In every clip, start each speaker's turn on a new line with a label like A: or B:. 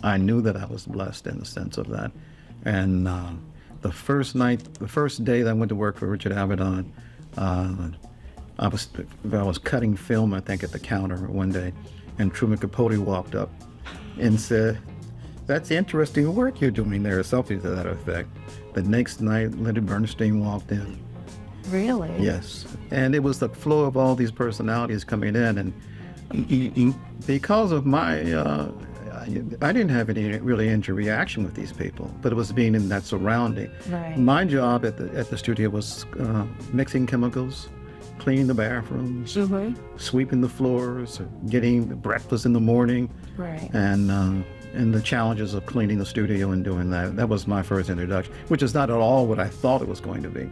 A: I knew that I was blessed in the sense of that. And the first day that I went to work for Richard Avedon, uh, I was cutting film, I think, at the counter one day, and Truman Capote walked up and said, "That's interesting work you're doing there," or something to that effect. The next night, Leonard Bernstein walked in.
B: Really?
A: Yes. And it was the flow of all these personalities coming in. And because of I didn't have any really interaction with these people, but it was being in that surrounding.
B: Right.
A: My job at the studio was mixing chemicals, cleaning the bathrooms, sweeping the floors, getting breakfast in the morning,
B: Right.
A: and the challenges of cleaning the studio and doing that. That was my first introduction, which is not at all what I thought it was going to be.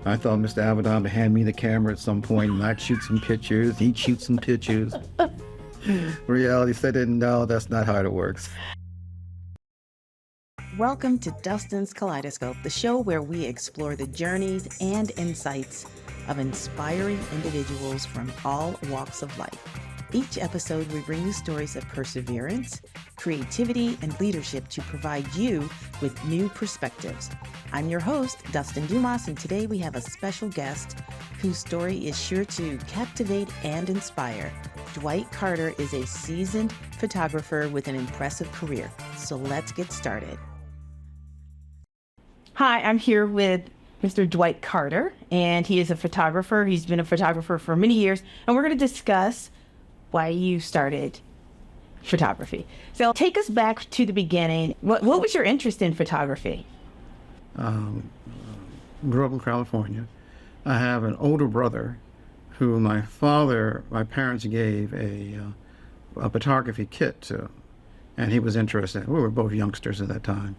A: I thought Mr. Avedon would hand me the camera at some point and I'd shoot some pictures, he'd shoot some pictures. Reality said, no, that's not how it works.
B: Welcome to Dustin's Kaleidoscope, the show where we explore the journeys and insights of inspiring individuals from all walks of life. Each episode, we bring you stories of perseverance, creativity, and leadership to provide you with new perspectives. I'm your host, Dustin Dumas, and today we have a special guest whose story is sure to captivate and inspire. Dwight Carter is a seasoned photographer with an impressive career. So let's get started. Hi, I'm here with Mr. Dwight Carter, and he is a photographer. He's been a photographer for many years, and we're going to discuss why you started photography. So take us back to the beginning. What was your interest in photography?
A: Grew up in California. I have an older brother who my parents gave a photography kit to, and he was interested. We were both youngsters at that time.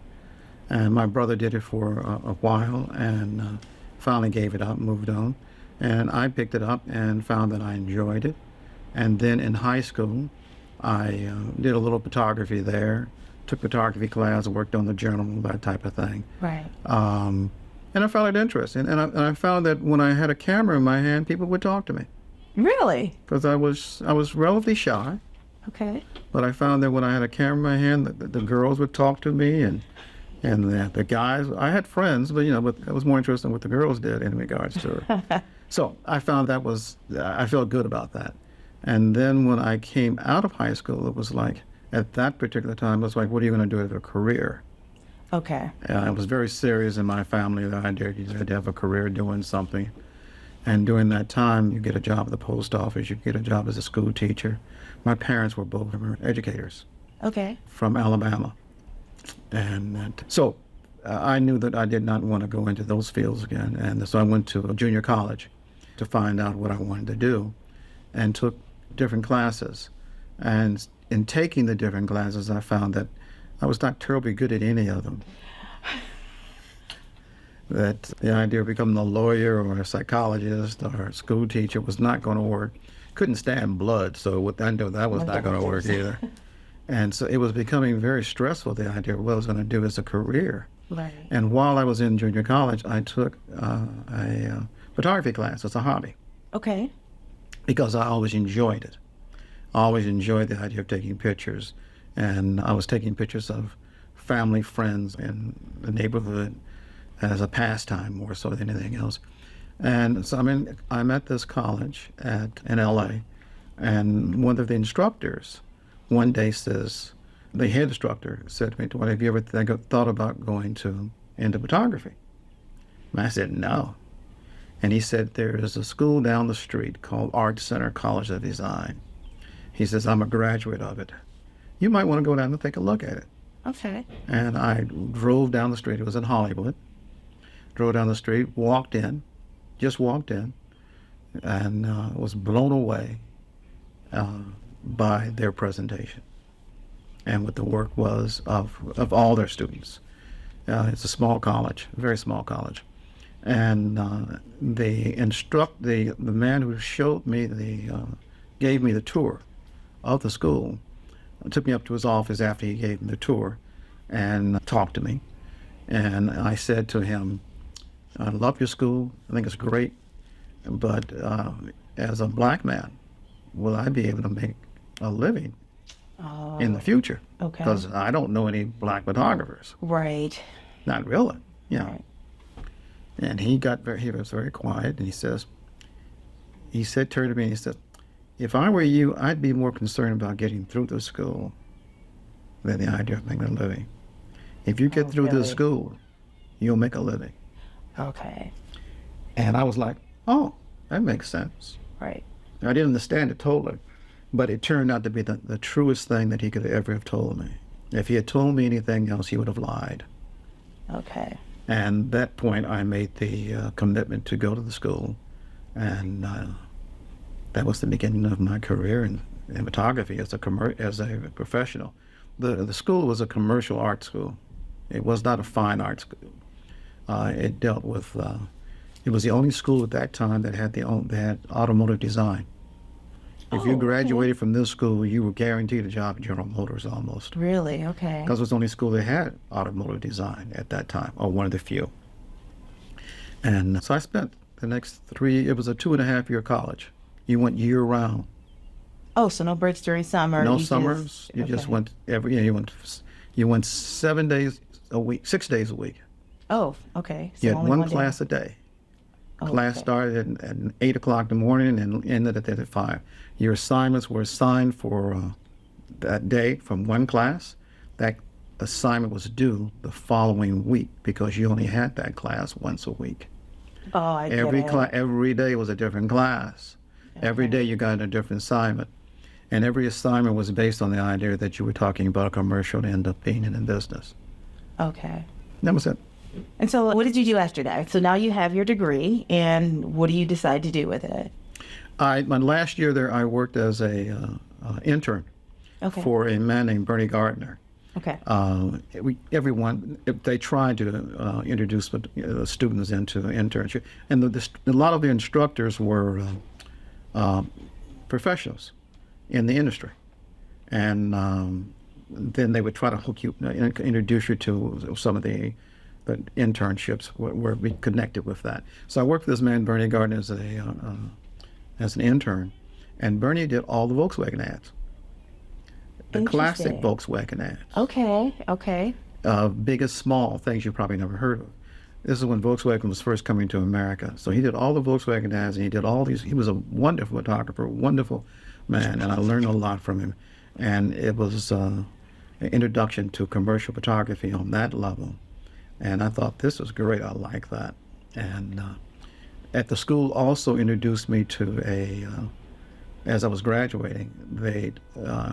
A: And my brother did it for a while and finally gave it up, moved on. And I picked it up and found that I enjoyed it. And then in high school, I did a little photography there, took photography class, worked on the journal, that type of thing.
B: Right.
A: And I found it interesting. And I found that when I had a camera in my hand, people would talk to me.
B: Really?
A: Because I was relatively shy.
B: Okay.
A: But I found that when I had a camera in my hand, the girls would talk to me, and the guys. I had friends, but it was more interesting what the girls did in regards to her. So I found I felt good about that. And then when I came out of high school, it was like, at that particular time, it was like, what are you going to do as a career?
B: Okay.
A: It was very serious in my family that I had to have a career doing something. And during that time, you get a job at the post office, you get a job as a school teacher. My parents were both educators.
B: Okay.
A: From Alabama. And so I knew that I did not want to go into those fields again. And so I went to a junior college to find out what I wanted to do and took different classes. And in taking the different classes, I found that I was not terribly good at any of them. That the idea of becoming a lawyer or a psychologist or a school teacher was not going to work. Couldn't stand blood, so I knew that was not going to work either. And so it was becoming very stressful, the idea of what I was going to do as a career.
B: Right.
A: And while I was in junior college, I took a photography class as a hobby.
B: Okay.
A: Because I always enjoyed it. I always enjoyed the idea of taking pictures. And I was taking pictures of family, friends in the neighborhood as a pastime more so than anything else. And so I'm at this college in LA, and one of the instructors one day says, the head instructor said to me, "What have you ever thought about going into photography?" And I said, "No." And he said, "There is a school down the street called Art Center College of Design." He says, "I'm a graduate of it. You might want to go down and take a look at it."
B: Okay.
A: And I drove down the street. It was in Hollywood. Drove down the street, just walked in, and was blown away by their presentation and what the work was of all their students. It's a small college, a very small college. And the man who showed me gave me the tour of the school, took me up to his office after he gave me the tour and talked to me. And I said to him, "I love your school. I think it's great. But as a black man, will I be able to make a living in the future.
B: Okay.
A: Because I don't know any black photographers.
B: Right.
A: Not really, you know.
B: Right.
A: And he was very quiet, and he said, turned to me and he said, if I were you, I'd be more concerned about getting through the school than the idea of making a living. If you get through the
B: really?
A: school, you'll make a living.
B: Okay.
A: And I was like, oh, that makes sense.
B: Right.
A: I didn't understand it totally, but it turned out to be the truest thing that he could ever have told me. If he had told me anything else, he would have lied.
B: Okay.
A: And at that point, I made the commitment to go to the school, and that was the beginning of my career in photography as a professional. The school was a commercial art school. It was not a fine art school. It dealt with. It was the only school at that time that had automotive design. If you graduated from this school, you were guaranteed a job at General Motors almost.
B: Really? Okay.
A: Because it was the only school that had automotive design at that time, or one of the few. And so I spent the next it was a 2.5-year college. You went year round.
B: Oh, so no breaks during summer.
A: No summers. You just went you went 7 days a week, 6 days a week.
B: Oh, okay. So
A: You had
B: only
A: one
B: day.
A: class a day.
B: Oh,
A: Class
B: okay.
A: started at 8 o'clock in the morning and ended at 5. Your assignments were assigned for that day from one class. That assignment was due the following week because you only had that class once a week.
B: Oh, I get it.
A: Every day was a different class. Every day you got a different assignment. And every assignment was based on the idea that you were talking about a commercial to end up being in a business.
B: Okay.
A: That was it.
B: And so what did you do after that? So now you have your degree, and what do you decide to do with it?
A: My last year there, I worked as a intern
B: Okay.
A: for a man named Bernie Gardner.
B: Okay.
A: They tried to introduce students into internship, and a lot of the instructors were professionals in the industry, and then they would try to hook you, introduce you to some of the internships where we connected with that. So I worked with this man Bernie Gardner as an intern, and Bernie did all the Volkswagen ads, the classic
B: Interesting.
A: Volkswagen ads.
B: Okay.
A: Big as small, things you probably never heard of. This is when Volkswagen was first coming to America. So he did all the Volkswagen ads, and he did all these. He was a wonderful photographer, wonderful man, and I learned a lot from him. And it was an introduction to commercial photography on that level. And I thought, this was great. I like that. And at the school also introduced me to as I was graduating, they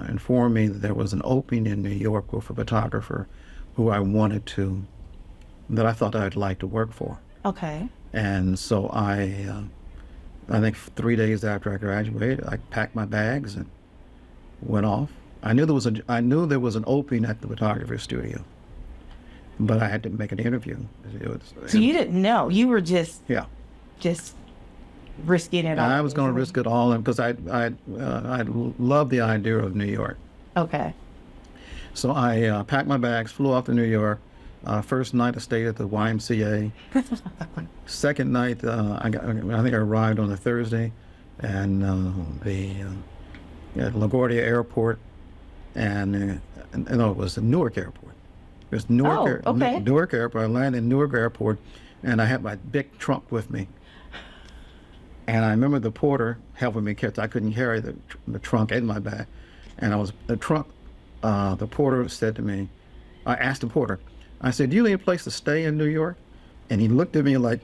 A: informed me that there was an opening in New York with a photographer who that I thought I'd like to work for.
B: Okay.
A: And so I think 3 days after I graduated, I packed my bags and went off. I knew there was an opening at the photography studio, but I had to make an interview.
B: So you didn't know. You were just
A: Yeah.
B: risking it all.
A: I was going to risk it all because I loved the idea of New York.
B: Okay.
A: So I packed my bags, flew off to New York. First night I stayed at the YMCA. Second night, I think I arrived on a Thursday, and at LaGuardia Airport, and no, it was the Newark Airport. It was Newark,
B: okay.
A: Newark Airport. I landed in Newark Airport, and I had my big trunk with me. And I remember the porter helping me I couldn't carry the trunk in my bag, and the porter said to me, I asked the porter, I said, do you need a place to stay in New York? And he looked at me like,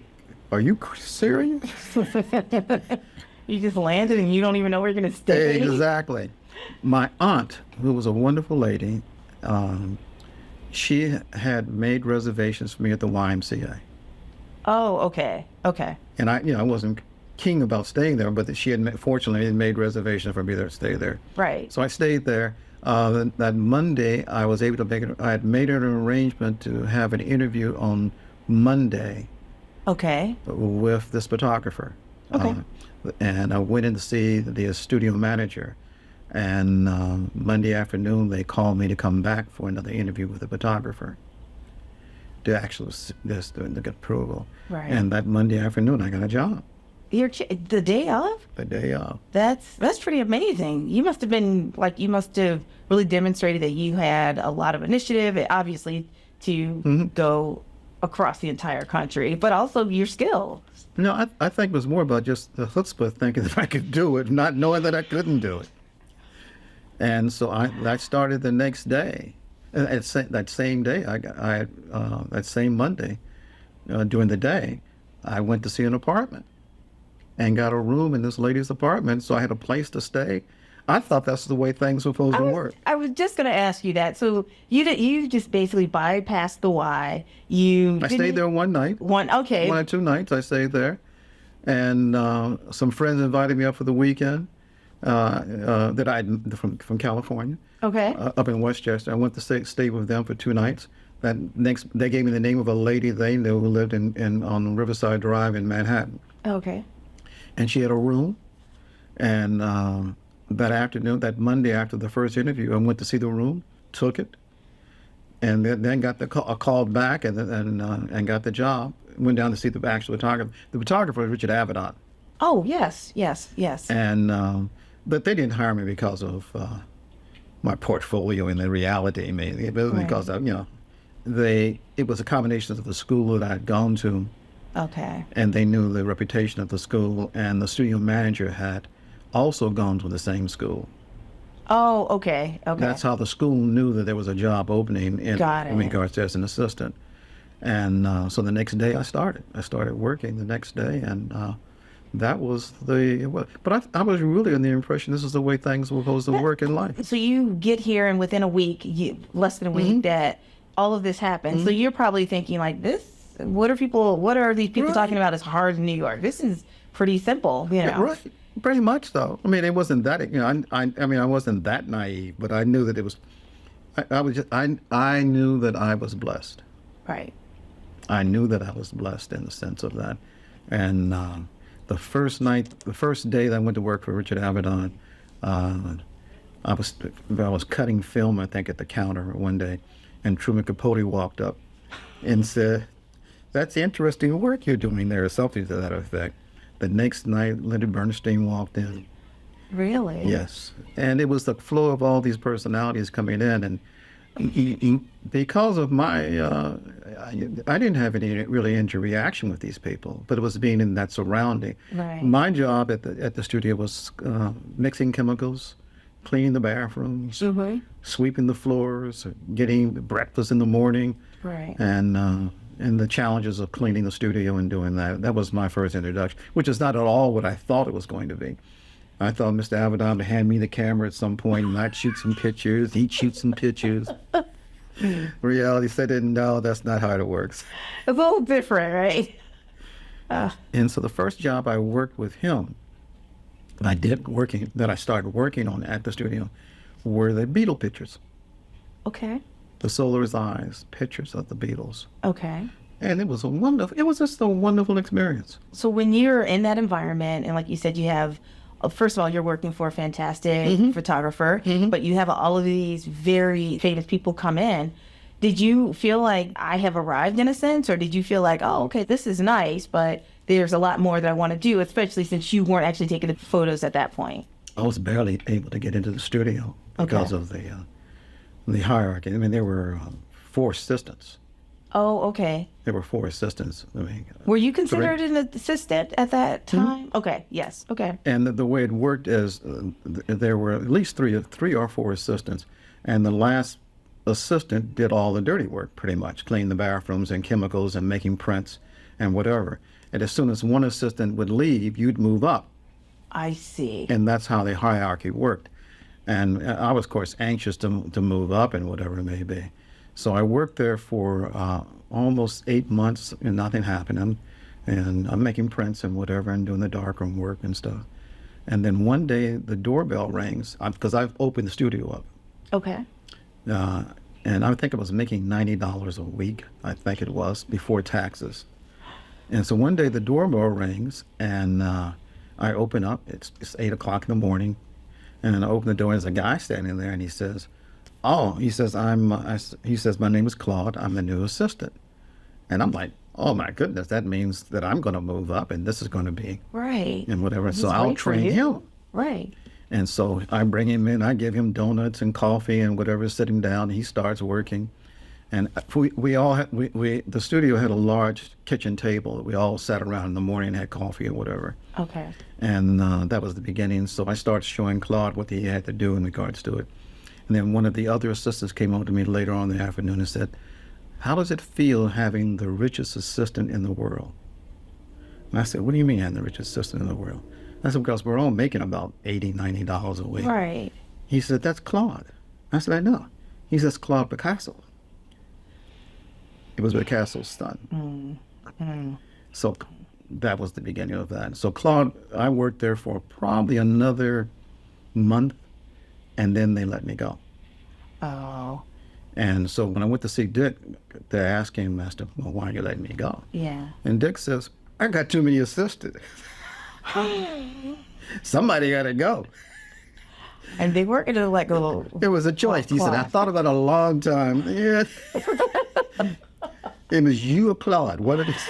A: are you serious?
B: You just landed and you don't even know where you're going to stay.
A: Exactly. My aunt, who was a wonderful lady, she had made reservations for me at the YMCA.
B: Oh, okay.
A: And I wasn't keen about staying there, but she had fortunately made reservations for me to stay there.
B: Right.
A: So I stayed there. That Monday, I was able to I had made an arrangement to have an interview on Monday.
B: Okay.
A: With this photographer.
B: Okay.
A: And I went in to see the studio manager. And Monday afternoon, they called me to come back for another interview with the photographer to actually get approval.
B: Right.
A: And that Monday afternoon, I got a job.
B: The day of?
A: The day of.
B: That's pretty amazing. You must have really demonstrated that you had a lot of initiative, obviously, to go across the entire country, but also your skills.
A: No, I think it was more about just the chutzpah thinking that I could do it, not knowing that I couldn't do it. And so I started the next day. That same day, that same Monday, during the day, I went to see an apartment and got a room in this lady's apartment, so I had a place to stay. I thought that's the way things were supposed to work.
B: I was just going to ask you that. So you just basically bypassed the why. I
A: stayed there one night.
B: One or
A: 2 nights I stayed there, and some friends invited me up for the weekend. From California.
B: Okay.
A: Up in Westchester. I went to stay with them for 2 nights. They gave me the name of a lady they knew who lived on Riverside Drive in Manhattan.
B: Okay.
A: And she had a room. And that Monday after the first interview, I went to see the room, took it, and then got called back and got the job. Went down to see the actual photographer. The photographer was Richard Avedon.
B: Oh, yes.
A: And but they didn't hire me because of my portfolio and the reality. Maybe it was because of, it was a combination of the school that I had gone to.
B: Okay.
A: And they knew the reputation of the school, and the studio manager had also gone to the same school.
B: Oh, okay.
A: That's how the school knew that there was a job opening in regards to as an assistant. And so the next day I started working the next day, and that was but I was really in the impression this is the way things were supposed to work in life.
B: So you get here, and within a week, less than a week, that all of this happened. So you're probably thinking like, what are these people talking about as hard in New York? This is pretty simple,
A: Yeah, right. Pretty much so. I mean, it wasn't that, I wasn't that naive, but I knew that it was, I knew that I was blessed.
B: Right.
A: I knew that I was blessed in the sense of that. And the first day that I went to work for Richard Avedon, I was cutting film, I think, at the counter one day, and Truman Capote walked up and said, "That's interesting work you're doing there," or something to that effect. The next night, Linda Bernstein walked in.
B: Really?
A: Yes. And it was the flow of all these personalities coming in, and because of my, I didn't have any really reaction with these people, but it was being in that surrounding.
B: Right.
A: My job at the studio was mixing chemicals, cleaning the bathrooms, sweeping the floors, getting breakfast in the morning,
B: right,
A: and the challenges of cleaning the studio and doing that. That was my first introduction, which is not at all what I thought it was going to be. I thought Mr. Avedon would hand me the camera at some point and I'd shoot some pictures, he'd shoot some pictures. Reality said, no, that's not how it works.
B: It's a little different, right?
A: And so the first job I worked with him, that I started working on at the studio, were the Beatle pictures.
B: Okay.
A: The Solar's Eyes pictures of the Beatles.
B: Okay.
A: And it was just a wonderful experience.
B: So when you're in that environment, and like you said, you have, first of all, you're working for a fantastic photographer, but you have all of these very famous people come in. Did you feel like I have arrived in a sense, or did you feel like, oh, okay, this is nice, but there's a lot more that I want to do, especially since you weren't actually taking the photos at that point?
A: I was barely able to get into the studio because of the hierarchy. I mean, there were 4 assistants.
B: Oh, okay.
A: There were 4 assistants.
B: Were you considered an assistant at that time? Okay, yes, okay.
A: And the way it worked is there were at least 3 or 4 assistants, and the last assistant did all the dirty work, pretty much, cleaning the bathrooms and chemicals and making prints and whatever. And as soon as one assistant would leave, you'd move up.
B: I see.
A: And that's how the hierarchy worked. And I was, of course, anxious to move up and whatever it may be. So I worked there for almost 8 months and nothing happened. And I'm making prints and whatever and doing the darkroom work and stuff. And then one day the doorbell rings because I've opened the studio up.
B: Okay.
A: And I think I was making $90 a week, I think it was, before taxes. And so one day the doorbell rings and I open up. It's 8 o'clock in the morning. And then I open the door and there's a guy standing there and he says, "Oh," he says, "my name is Claude. I'm the new assistant." And I'm like, oh my goodness, that means that I'm going to move up and this is going to be
B: Right.
A: and whatever.
B: He's
A: So I'll
B: great for
A: train
B: you.
A: him.
B: Right.
A: And so I bring him in, I give him donuts and coffee and whatever, sit him down. He starts working. And we all had, the studio had a large kitchen table. We all sat around in the morning and had coffee or whatever.
B: Okay.
A: And that was the beginning. So I started showing Claude what he had to do in regards to it. And then one of the other assistants came over to me later on in the afternoon and said, how does it feel having the richest assistant in the world? And I said, what do you mean having the richest assistant in the world? I said, because we're all making about $80, $90 a week.
B: Right.
A: He said, that's Claude. I said, I know. He says, Claude Picasso. It was Picasso's son. So that was the beginning of that. So Claude, I worked there for probably another month, and then they let me go.
B: Oh.
A: And so when I went to see Dick, they asked him, well, why are you letting me go?
B: Yeah.
A: And Dick says, I got too many assistants. Somebody got to go.
B: And they weren't going to let go.
A: It was a choice. He said, I thought about it a long time. Yeah. It was you or Claude. What it is.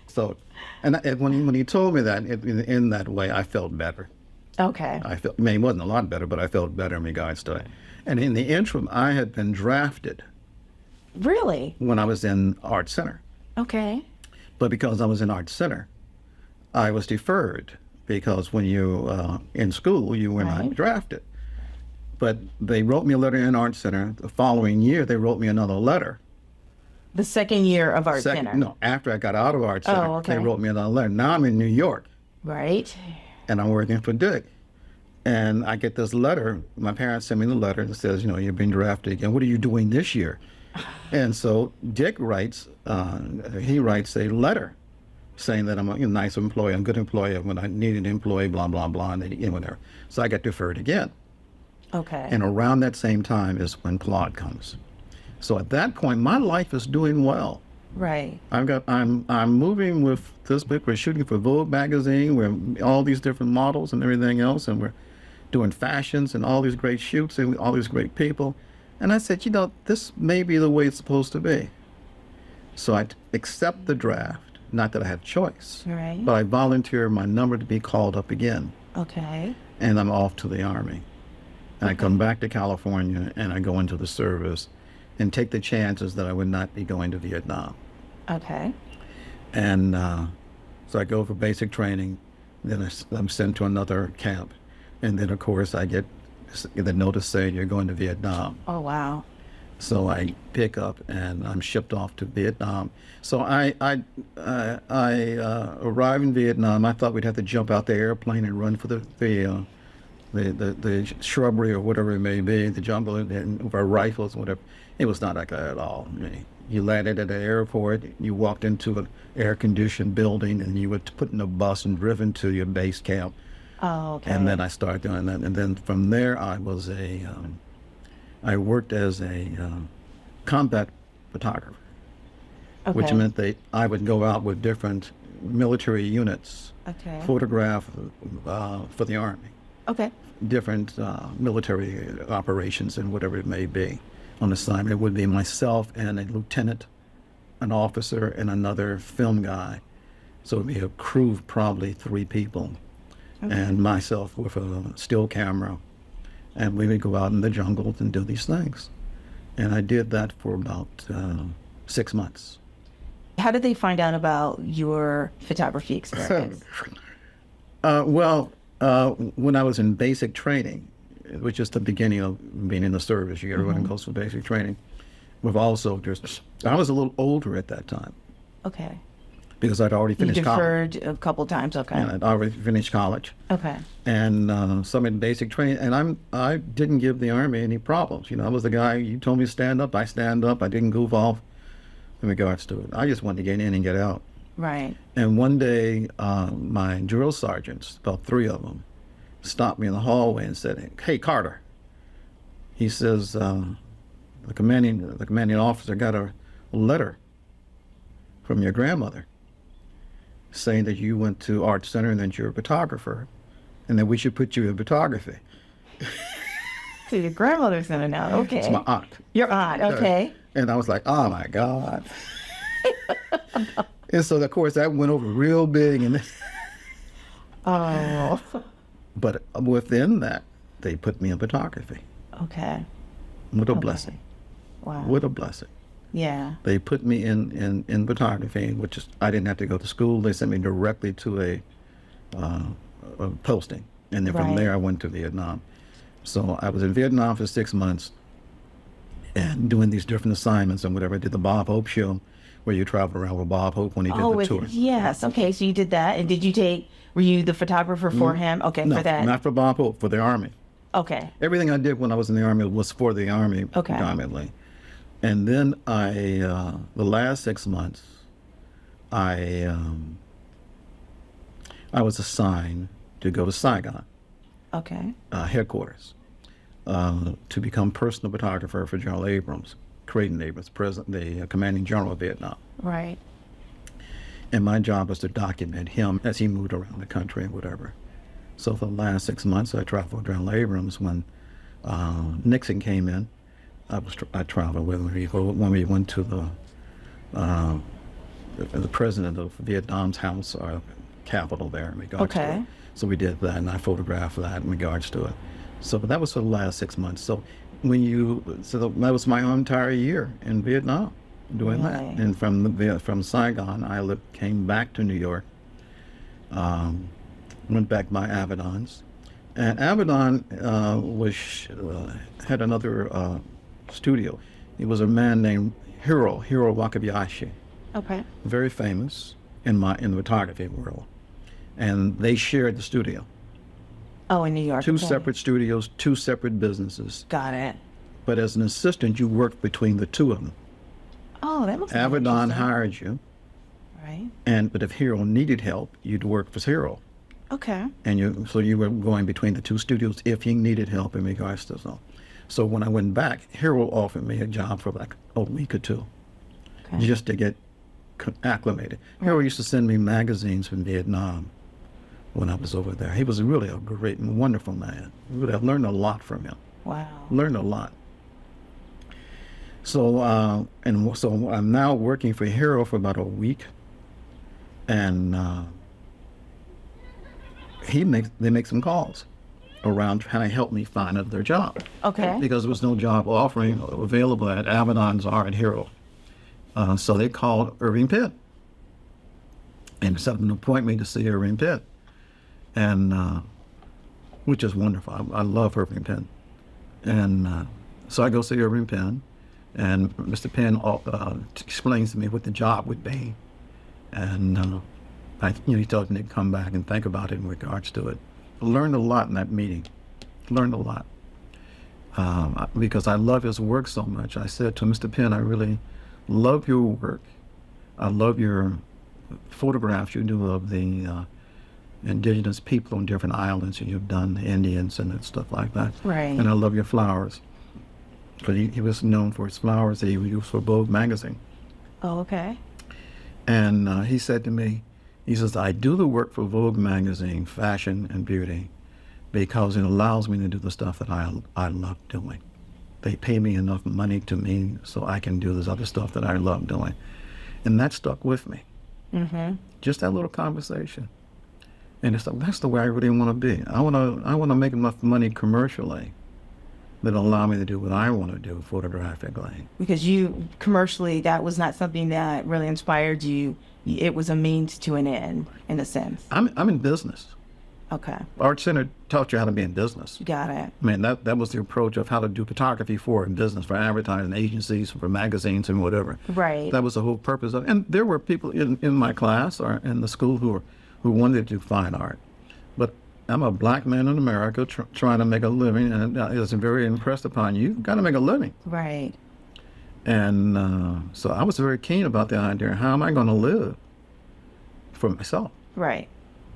A: So, and when he told me that in that way, I felt better.
B: Okay.
A: I mean, it wasn't a lot better, but I felt better in regards to it. And in the interim, I had been drafted
B: Really?
A: when I was in Art Center.
B: Okay.
A: But because I was in Art Center, I was deferred because when you in school, you were not drafted. But they wrote me a letter in Art Center. The following year, they wrote me another letter.
B: The second year of Art Center.
A: No, after I got out of Art Center,
B: okay.
A: they wrote me another letter. Now I'm in New York.
B: Right.
A: And I'm working for Dick. And I get this letter. My parents sent me the letter that says, you've been drafted again. What are you doing this year? And so Dick writes, he writes a letter saying that I'm a nice employee, I'm a good employee, when I need an employee, blah, blah, blah, and whatever. So I got deferred again.
B: Okay.
A: And around that same time is when Claude comes. So at that point, my life is doing well.
B: Right.
A: I'm moving with this book. We're shooting for Vogue magazine. We're all these different models and everything else, and we're doing fashions and all these great shoots and all these great people. And I said, this may be the way it's supposed to be. So I accept the draft. Not that I have choice,
B: Right.
A: but I volunteer my number to be called up again.
B: Okay.
A: And I'm off to the Army. And I come back to California and I go into the service and take the chances that I would not be going to Vietnam.
B: Okay.
A: And so I go for basic training. Then I'm sent to another camp. And then, of course, I get the notice saying you're going to Vietnam.
B: Oh, wow.
A: So I pick up and I'm shipped off to Vietnam. So I arrive in Vietnam. I thought we'd have to jump out the airplane and run for the shrubbery or whatever it may be, the jungle, and with our rifles and whatever. It was not like that at all. I mean, you landed at the airport, you walked into an air-conditioned building, and you were put in a bus and driven to your base camp.
B: Oh, okay.
A: And then I started doing that. And then from there, I worked as a combat photographer, which meant that I would go out with different military units, photograph for the Army.
B: Okay.
A: Different military operations and whatever it may be on assignment. It would be myself and a lieutenant, an officer, and another film guy. So it would be a crew of probably 3 people, and myself with a still camera. And we would go out in the jungles and do these things. And I did that for about 6 months.
B: How did they find out about your photography experience?
A: When I was in basic training, which is the beginning of being in the service, everyone goes for basic training. With all soldiers, I was a little older at that time.
B: Okay.
A: Because I'd already finished college.
B: You deferred a couple times, okay.
A: And I'd already finished college.
B: Okay.
A: And so I'm in basic training, and I didn't give the Army any problems. I was the guy, you told me to stand up, I stand up. I didn't goof off in regards to it. I just wanted to get in and get out.
B: Right.
A: And one day, my drill sergeants, about 3 of them, stopped me in the hallway and said, "Hey, Carter." He says, the commanding officer got a letter from your grandmother saying that you went to Art Center and that you're a photographer and that we should put you in photography.
B: So your grandmother's gonna know, okay.
A: It's my aunt.
B: Your aunt, okay.
A: And I was like, oh my God. And so, of course, that went over real big. And
B: Oh,
A: but within that, they put me in photography.
B: okay.
A: What a
B: Okay.
A: blessing.
B: Wow.
A: What a blessing.
B: Yeah.
A: They put me in photography, which is, I didn't have to go to school. They sent me directly to a posting. And then from
B: Right.
A: there, I went to Vietnam. So I was in Vietnam for 6 months and doing these different assignments and whatever. I did the Bob Hope show where you travel around with Bob Hope when he did
B: Oh,
A: the tour.
B: yes. Okay. So you did that. And were you the photographer for him? Okay.
A: No,
B: For that.
A: not for Bob Hope, for the Army.
B: Okay.
A: Everything I did when I was in the Army was for the Army
B: Okay.
A: predominantly. And then the last 6 months, I was assigned to go to Saigon
B: Okay.
A: headquarters to become personal photographer for General Abrams, Creighton Abrams, the commanding general of Vietnam.
B: Right.
A: And my job was to document him as he moved around the country and whatever. So for the last 6 months, I traveled with General Abrams. When Nixon came in, I traveled with him. When we went to the president of Vietnam's house, or capital there in regards to
B: Okay.
A: it. So we did that, and I photographed that in regards to it. So that was for the last 6 months. So that was my entire year in Vietnam doing that.
B: Really?
A: And from Saigon, I came back to New York, went back by Avedon's. And Avedon had another studio. It was a man named Hiro Wakabayashi,
B: Okay.
A: very famous in the photography world. And they shared the studio.
B: Oh, in New York.
A: Two
B: Okay.
A: separate studios, two separate businesses.
B: Got it.
A: But as an assistant, you worked between the two of them.
B: Oh, that must be
A: Avedon
B: interesting.
A: hired you,
B: Right.
A: but if Hiro needed help, you'd work for Hiro.
B: Okay.
A: And so you were going between the two studios if he needed help in regards to so. So when I went back, Hiro offered me a job for like a week or two,
B: Okay.
A: just to get acclimated. Hiro used to send me magazines from Vietnam when I was over there. He was really a great and wonderful man. Really, I learned a lot from him.
B: Wow.
A: Learned a lot. So so I'm now working for Hiro for about a week, and they make some calls around trying to help me find another job
B: Okay.
A: because there was no job offering available at Avedon's or at Hiro. So they called Irving Pitt and set up an appointment to see Irving Pitt, and which is wonderful. I love Irving Pitt, and so I go see Irving Pitt, and Mr. Penn explains to me what the job would be, and he told me to come back and think about it in regards to it. I learned a lot in that meeting. Learned a lot because I love his work so much. I said to Mr. Penn, I really love your work. I love your photographs you do of the indigenous people on different islands, and you've done the Indians and stuff like that.
B: Right.
A: And I love your flowers. But he was known for his flowers that he would use for Vogue magazine.
B: Oh, okay.
A: And he said to me, he says, I do the work for Vogue magazine, fashion and beauty, because it allows me to do the stuff that I love doing. They pay me enough money to me so I can do this other stuff that I love doing. And that stuck with me.
B: Mm-hmm.
A: Just that little conversation. And it's like, that's the way I really want to be. I want to make enough money commercially that allow me to do what I want to do photographically.
B: Because you commercially, that was not something that really inspired you. It was a means to an end, in a sense.
A: I'm in business.
B: Okay.
A: Art Center taught you how to be in business.
B: Got it.
A: I mean, that was the approach of how to do photography in business, for advertising agencies, for magazines and whatever.
B: Right.
A: That was the whole purpose of it. And there were people in my class or in the school who wanted to do fine art. But I'm a black man in America trying to make a living, and it's very impressed upon you. You've got to make a living.
B: Right.
A: And so I was very keen about the idea, how am I going to live for myself?
B: Right.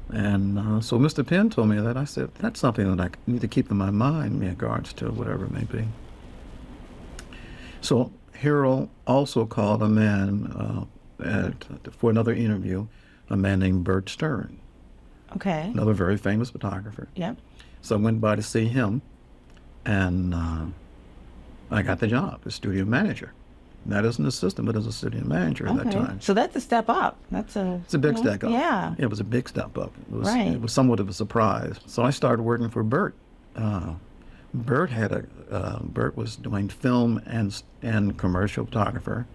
A: And so Mr. Penn told me that. I said, that's something that I need to keep in my mind in regards to whatever it may be. So Hero also called a man for another interview, a man named Bert Stern,
B: Okay.
A: another very famous photographer.
B: Yep.
A: So I went by to see him, and I got the job as studio manager. not as an assistant, but as a city manager at that time.
B: So that's a step up.
A: It's a big step up.
B: Yeah.
A: It was a big step up.
B: Right.
A: It was somewhat of a surprise. So I started working for Bert. Bert was doing film and commercial photographer,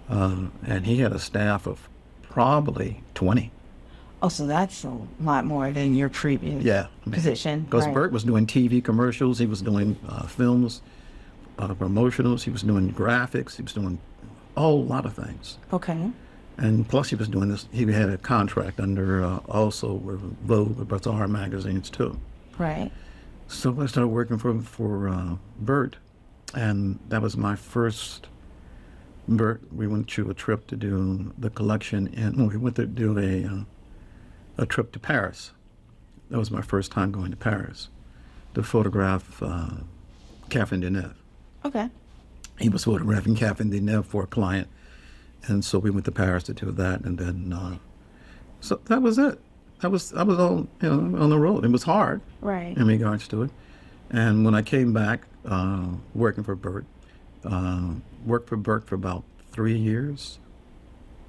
A: and he had a staff of probably 20.
B: Oh, so that's a lot more than your previous position.
A: Because Bert was doing TV commercials, he was doing films, promotionals, he was doing graphics, he was doing a whole lot of things.
B: Okay.
A: And plus he was doing this, he had a contract under also with Vogue, with Bazaar magazines too.
B: Right.
A: So I started working for Bert, and that was my first. Bert, we went to a trip to do the collection, and we went to do a trip to Paris. That was my first time going to Paris to photograph Catherine Deneuve.
B: Okay.
A: He was photographing Catherine Deneuve for a client, and so we went to Paris to do that, and then so that was it. I was on on the road. It was hard,
B: right,
A: in regards to it. And when I came back, working for Bert, worked for Bert for about 3 years,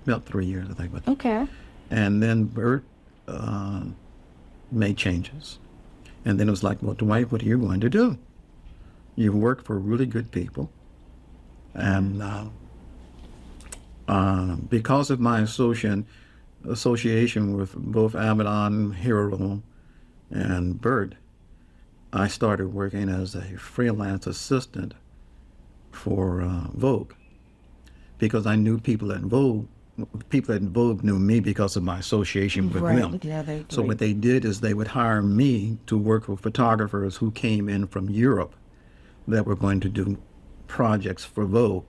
A: I think. But,
B: okay.
A: And then Bert made changes, and then it was like, well, Dwight, what are you going to do? You work for really good people, and because of my association with both Abaddon, Hero, and Bert, I started working as a freelance assistant for Vogue, because I knew people at Vogue. People at Vogue knew me because of my association with them.
B: Yeah,
A: so what they did is they would hire me to work with photographers who came in from Europe that were going to do projects for Vogue.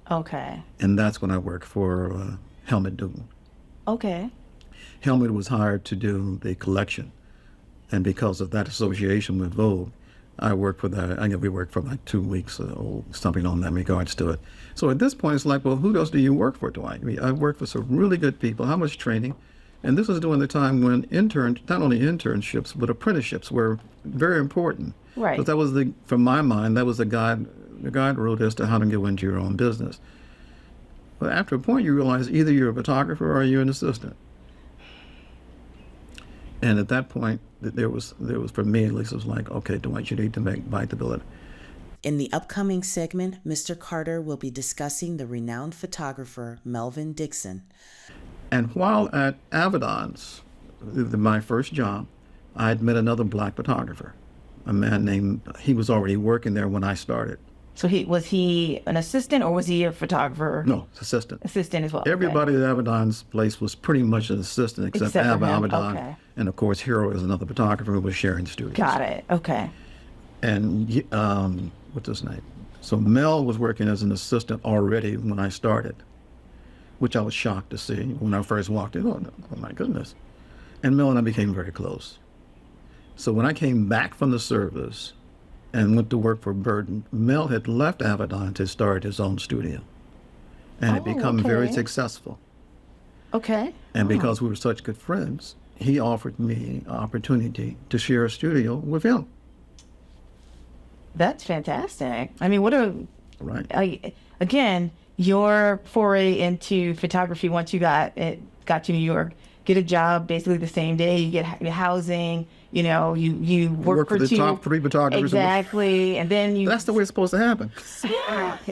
B: Okay.
A: And that's when I worked for Helmut Dugan.
B: Okay.
A: Helmut was hired to do the collection, and because of that association with Vogue, I worked for that. We worked for like 2 weeks or something on that in regards to it. So at this point, it's like, well, who else do you work for, Dwight? I worked for some really good people. How much training? And this was during the time when not only internships, but apprenticeships were very important.
B: Right.
A: Because that was from my mind, that was the guide wrote as to how to get into your own business. But after a point, you realize either you're a photographer or you're an assistant. And at that point, there was for me at least, it was like, okay, Dwight, you need to bite the bullet.
B: In the upcoming segment, Mr. Carter will be discussing the renowned photographer Melvin Dixon.
A: And while at Abaddon's, my first job, I had met another black photographer, a man he was already working there when I started.
B: So was he an assistant, or was he a photographer?
A: No, assistant.
B: Assistant as well.
A: Everybody at Abaddon's place was pretty much an assistant except Abaddon.
B: Okay.
A: And of course, Hero is another photographer who was sharing studios.
B: Got it. Okay.
A: And what's his name? So Mel was working as an assistant already when I started, which I was shocked to see when I first walked in. Oh my goodness. And Mel and I became very close. So when I came back from the service and went to work for Burton, Mel had left Abaddon to start his own studio, and had become very successful.
B: Okay.
A: And because we were such good friends, he offered me an opportunity to share a studio with him.
B: That's fantastic. I mean, what a...
A: Right.
B: Again, your foray into photography, once you got to New York, get a job basically the same day, you get housing, you work for
A: the top 3 photographers.
B: Exactly. And then you...
A: That's the way it's supposed to happen.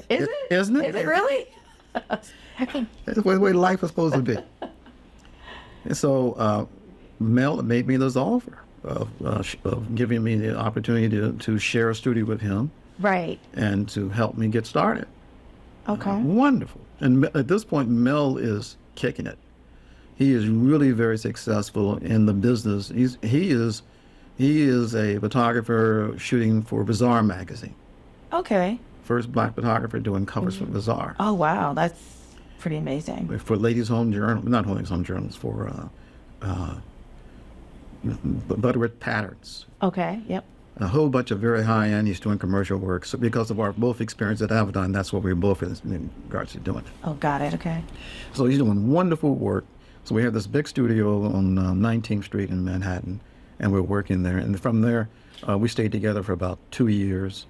B: Is it?
A: Isn't it?
B: Is it really?
A: That's the way life is supposed to be. And so Mel made me this offer of giving me the opportunity to share a studio with him.
B: Right.
A: And to help me get started.
B: Okay.
A: Wonderful. And at this point, Mel is kicking it. He is really very successful in the business. He is a photographer shooting for Bazaar magazine.
B: Okay.
A: First black photographer doing covers for Bazaar.
B: Oh wow, that's pretty amazing.
A: For Ladies' Home Journal, not Ladies' Home Journals, for Butterworth Patterns.
B: Okay. Yep.
A: A whole bunch of very high-end. He's doing commercial work. So because of our both experience at Abaddon, that's what we were both in regards to doing.
B: Oh, got it. Okay.
A: So he's doing wonderful work. So we have this big studio on 19th Street in Manhattan, and we're working there. And from there, we stayed together for about 2 years.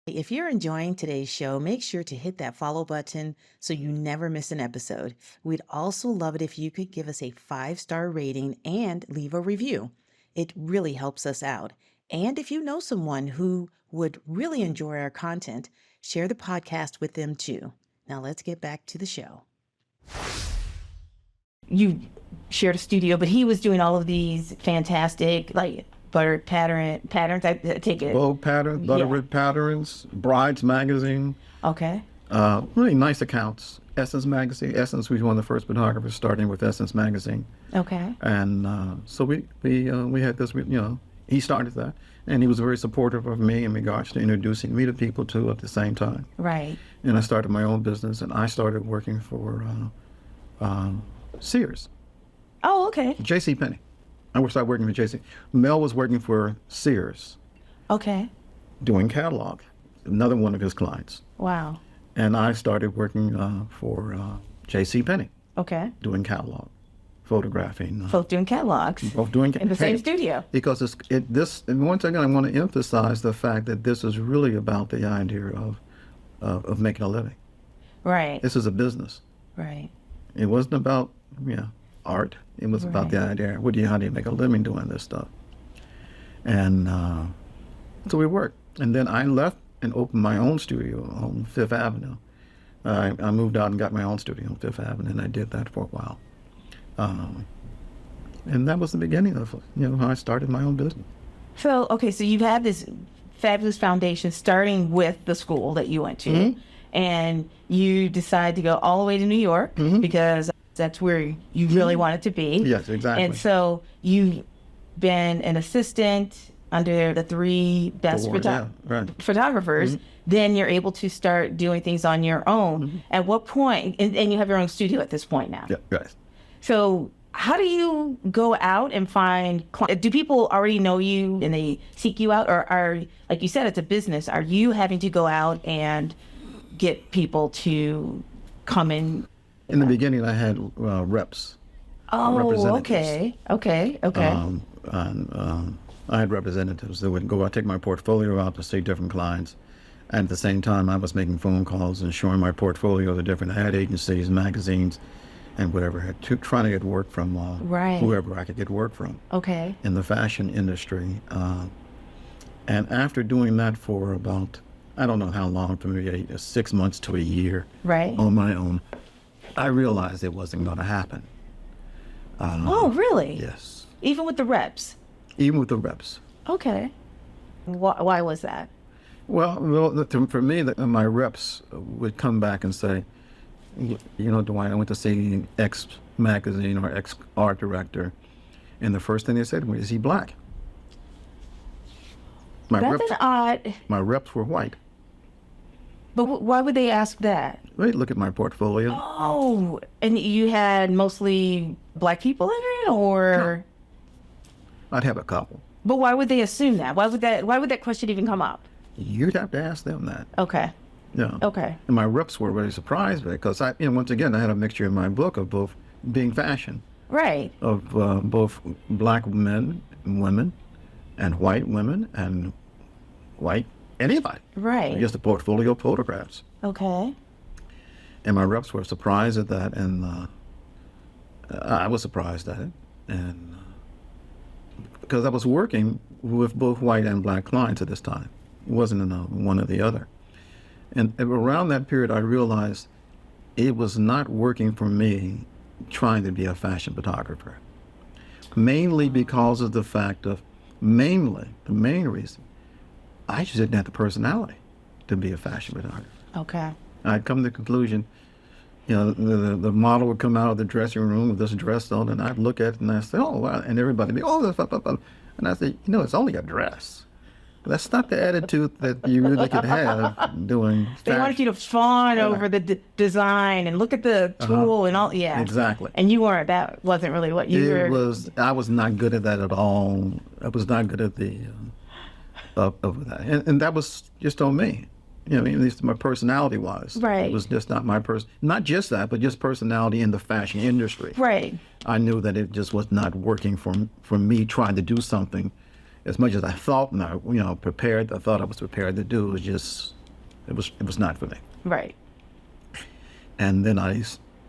B: If you're enjoying today's show, make sure to hit that follow button so you never miss an episode. We'd also love it if you could give us a 5-star rating and leave a review. It really helps us out. And if you know someone who would really enjoy our content, share the podcast with them too. Now let's get back to the show. You shared a studio, but he was doing all of these fantastic, like, butter patterns. I take it.
A: Bow patterns, butterworth patterns, Brides magazine.
B: Okay.
A: Really nice accounts. Essence magazine. Essence was one of the first photographers starting with Essence magazine.
B: Okay.
A: And so we had this. He started that, and he was very supportive of me in regards to introducing me to people too at the same time.
B: Right.
A: And I started my own business, and I started working for Sears.
B: Oh, okay.
A: J.C. Penney. I started working for J.C. Mel was working for Sears,
B: Okay.
A: doing catalog, another one of his clients.
B: Wow.
A: And I started working for J.C. Penney,
B: Okay.
A: doing catalog, photographing.
B: Both doing catalogs
A: Both doing
B: in the same studio.
A: Because and once again, I want to emphasize the fact that this is really about the idea of making a living.
B: Right.
A: This is a business.
B: Right.
A: It wasn't about art. It was about the idea. How do you make a living doing this stuff? And so we worked. And then I left and opened my own studio on Fifth Avenue. I moved out and got my own studio on Fifth Avenue, and I did that for a while. And that was the beginning of how I started my own business.
B: So, okay, so you've had this fabulous foundation starting with the school that you went to, and you decide to go all the way to New York because that's where you really wanted to be.
A: Yes, exactly.
B: And so you've been an assistant under the 3 best photographers. Then you're able to start doing things on your own. At what point, and you have your own studio at this point now.
A: Yeah, right.
B: So how do you go out and find clients? Do people already know you and they seek you out? Or are, like you said, it's a business. Are you having to go out and get people to come in?
A: In the beginning, I had reps.
B: Oh,
A: representatives.
B: okay.
A: And I had representatives that would go out, take my portfolio out to see different clients. And at the same time, I was making phone calls and showing my portfolio to different ad agencies, magazines, and whatever, trying to get work from whoever I could get work from.
B: Okay.
A: In the fashion industry. And after doing that for about, I don't know how long, for maybe 6 months to a year on my own, I realized it wasn't going to happen.
B: Oh, really?
A: Yes.
B: Even with the reps?
A: Even with the reps.
B: Okay. Why was that?
A: Well, for me, my reps would come back and say, Dwight, I went to see X magazine or X art director, and the first thing they said to me, is he black?
B: That's an odd.
A: My reps were white.
B: But why would they ask that?
A: They'd look at my portfolio.
B: Oh, and you had mostly black people in it, or?
A: No. I'd have a couple.
B: But why would they assume that? Why would that question even come up?
A: You'd have to ask them that.
B: Okay.
A: Yeah.
B: Okay.
A: And my reps were really surprised because once again, I had a mixture in my book of both being fashion.
B: Right.
A: Of both black men and women, and white women and white anybody.
B: Right.
A: Just a portfolio of photographs.
B: Okay.
A: And my reps were surprised at that, and I was surprised at it, and because I was working with both white and black clients at this time. It wasn't one or the other. And around that period, I realized it was not working for me trying to be a fashion photographer. Mainly because of the fact of, the main reason, I just didn't have the personality to be a fashion photographer.
B: Okay.
A: I'd come to the conclusion, the model would come out of the dressing room with this dress on, and I'd look at it and I'd say, oh, wow. And everybody would be, oh, that's, and I'd say, it's only a dress. That's not the attitude that you really could have doing fashion.
B: They wanted you to fawn over the design and look at the tool and all. Yeah.
A: Exactly.
B: And you weren't. That wasn't really what you were.
A: I was not good at that at all. I was not good at the of that, and that was just on me. At least my personality was.
B: Right.
A: It was just not my not just that, but just personality in the fashion industry.
B: Right.
A: I knew that it just was not working for me trying to do something as much as I thought and I thought I was prepared to do. It was just It was not for me.
B: Right.
A: And then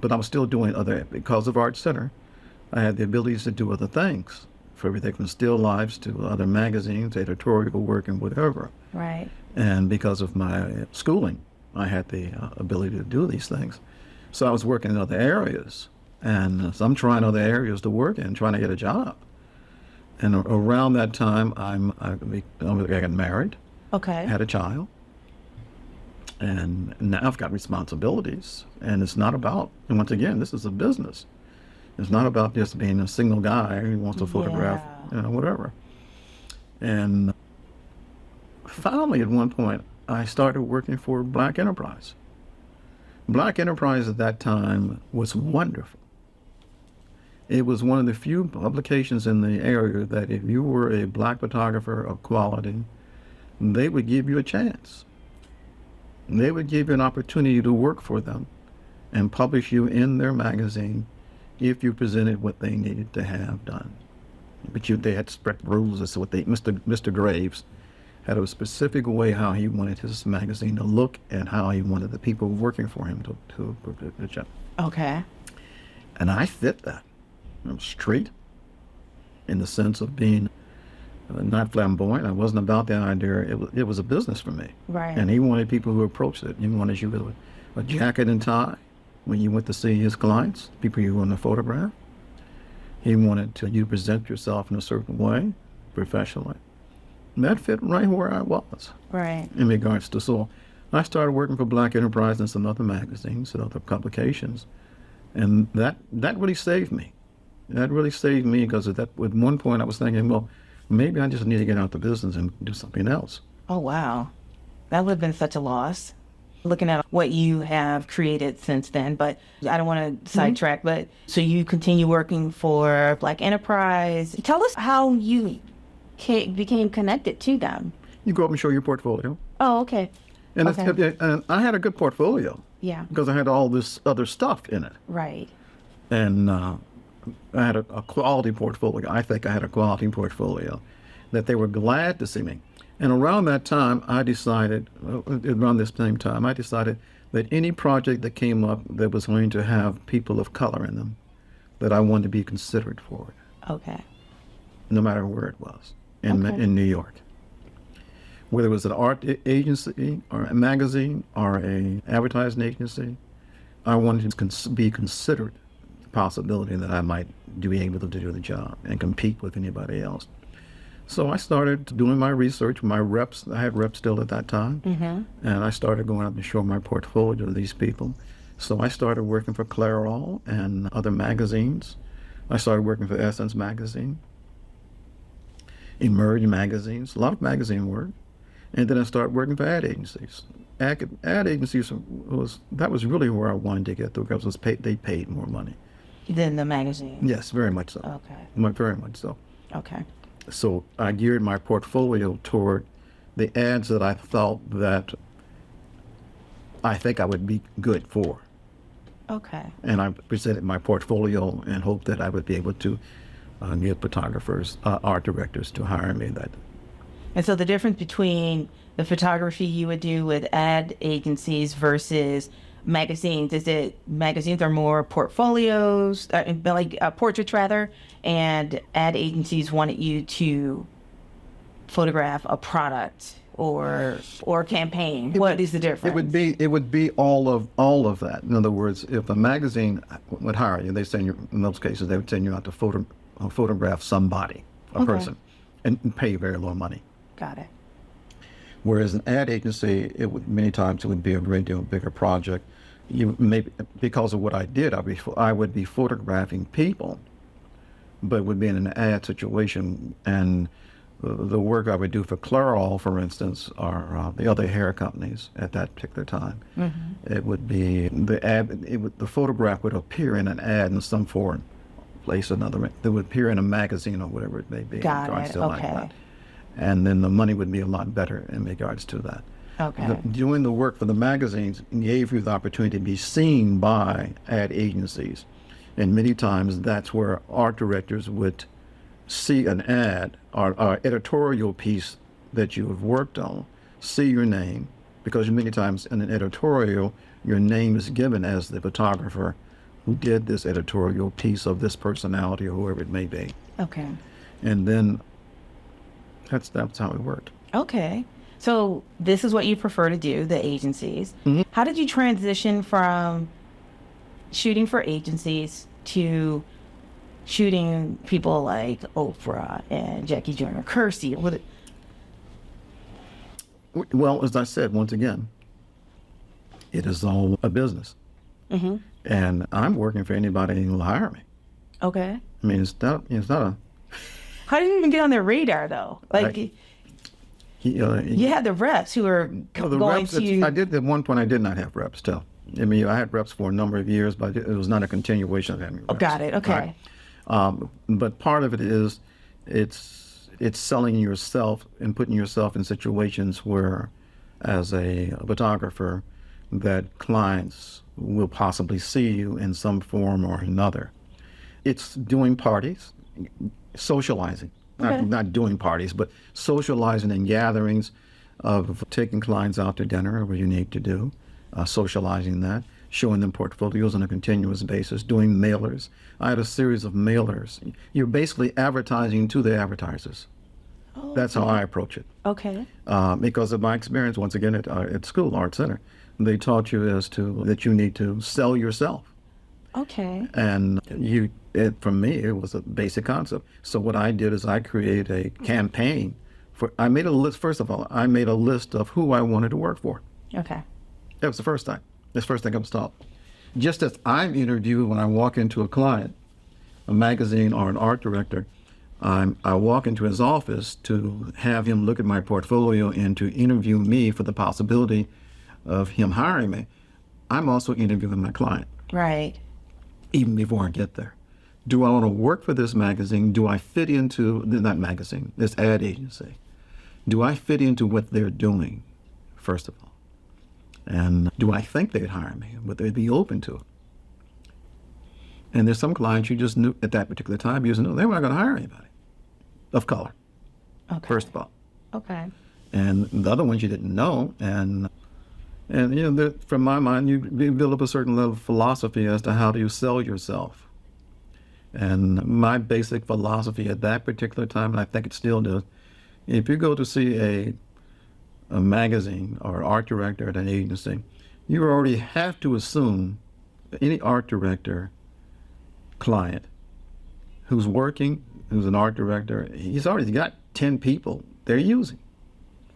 A: but I was still doing because of Art Center, I had the abilities to do other things, for everything from still lifes to other magazines, editorial work, and whatever.
B: Right.
A: And because of my schooling, I had the ability to do these things. So I was working in other areas, and so I'm trying other areas to work in, trying to get a job. And around that time, I got married,
B: Okay.
A: had a child, and now I've got responsibilities. And it's not about, and once again, this is a business. It's not about just being a single guy who wants to photograph, whatever. And finally, at one point, I started working for Black Enterprise. Black Enterprise at that time was wonderful. It was one of the few publications in the area that if you were a Black photographer of quality, they would give you a chance. They would give you an opportunity to work for them and publish you in their magazine if you presented what they needed to have done. But they had strict rules as to what Mr. Graves had a specific way how he wanted his magazine to look and how he wanted the people working for him to project.
B: Okay.
A: And I fit that. I'm straight in the sense of being not flamboyant. I wasn't about that idea. It was a business for me.
B: Right.
A: And he wanted people who approached it. He wanted you with a jacket and tie when you went to see his clients, people you want to photograph. He wanted you to present yourself in a certain way, professionally. And that fit right where I was.
B: Right.
A: In regards to, so I started working for Black Enterprise and some other magazines and other publications. And that really saved me. That really saved me because at one point I was thinking, well, maybe I just need to get out the business and do something else.
B: Oh, wow. That would have been such a loss. Looking at what you have created since then, but I don't want to sidetrack, but so you continue working for Black Enterprise. Tell us how you became connected to them.
A: You go up and show your portfolio.
B: Oh, okay.
A: And,
B: Okay.
A: and I had a good portfolio
B: Yeah.
A: because I had all this other stuff in it.
B: Right.
A: And I had a quality portfolio. I think I had a quality portfolio that they were glad to see me. And around that time, I decided that any project that came up that was going to have people of color in them, that I wanted to be considered for it,
B: Okay.
A: no matter where it was, in New York. Whether it was an art agency or a magazine or a advertising agency, I wanted to be considered the possibility that I might be able to do the job and compete with anybody else. So I started doing my research. My reps, I had reps still at that time, and I started going up and showing my portfolio to these people. So I started working for Clairol and other magazines. I started working for Essence magazine, Emerge magazines, a lot of magazine work, and then I started working for ad agencies. Ad agencies that was really where I wanted to get to because they paid more money.
B: Then the magazine.
A: Yes, very much so.
B: Okay.
A: Very much so.
B: Okay.
A: So I geared my portfolio toward the ads that I felt that I think I would be good for.
B: Okay.
A: And I presented my portfolio and hoped that I would be able to get photographers, art directors to hire me.
B: And so the difference between the photography you would do with ad agencies versus magazines, is it magazines are more portfolios, like portraits rather, and ad agencies wanted you to photograph a product or campaign? What is the difference?
A: It would be all of that. In other words, if a magazine would hire you, they send you, in those cases, they would send you out to photograph somebody, a person, and pay you very low money.
B: Got it.
A: Whereas an ad agency, many times it would be a great deal bigger project. Because of what I did, I would be photographing people, but it would be in an ad situation. And the work I would do for Clairol, for instance, or the other hair companies at that particular time, it would be the photograph would appear in an ad in some foreign place or another. It would appear in a magazine or whatever it may be.
B: Got it.
A: Like that. And then the money would be a lot better in regards to that.
B: Okay.
A: Doing the work for the magazines gave you the opportunity to be seen by ad agencies. And many times that's where art directors would see an ad or editorial piece that you have worked on, see your name, because many times in an editorial, your name is given as the photographer who did this editorial piece of this personality or whoever it may be.
B: Okay.
A: And then that's how it worked.
B: Okay. So this is what you prefer to do, the agencies. How did you transition from shooting for agencies to shooting people like Oprah and Jackie Joyner Kersey?
A: Well, as I said, once again, it is all a business. And I'm working for anybody who will hire me.
B: Okay.
A: I mean, it's not a...
B: How did you even get on their radar, though? Like, you had the reps who were going
A: reps,
B: to...
A: I did, at one point, I did not have reps still. I mean, I had reps for a number of years, but it was not a continuation of having reps.
B: Oh, got it. Okay.
A: Right? But part of it is it's selling yourself and putting yourself in situations where, as a photographer, that clients will possibly see you in some form or another. It's doing parties, socializing, not doing parties, but socializing and gatherings of taking clients out to dinner, what you need to do, socializing that, showing them portfolios on a continuous basis, doing mailers. I had a series of mailers. You're basically advertising to the advertisers.
B: Oh,
A: That's how I approach it.
B: Okay.
A: Because of my experience, once again, at school, Art Center, they taught you that you need to sell yourself.
B: Okay.
A: And for me, it was a basic concept. So what I did is I created a campaign I made a list. First of all, I made a list of who I wanted to work for.
B: Okay.
A: That was the first time. That's the first thing I was taught. Just as I'm interviewed when I walk into a client, a magazine or an art director, I walk into his office to have him look at my portfolio and to interview me for the possibility of him hiring me. I'm also interviewing my client.
B: Right.
A: Even before I get there. Do I want to work for this magazine? Do I fit into, not magazine, this ad agency? Do I fit into what they're doing, first of all? And do I think they'd hire me? Would they be open to it? And there's some clients you just knew at that particular time, you just knew they weren't going to hire anybody of color, first of all.
B: Okay.
A: And the other ones you didn't know. And from my mind, you build up a certain level of philosophy as to how do you sell yourself. And my basic philosophy at that particular time, and I think it still does, if you go to see a magazine or an art director at an agency, you already have to assume that any art director client who's working, who's an art director, he's already got 10 people they're using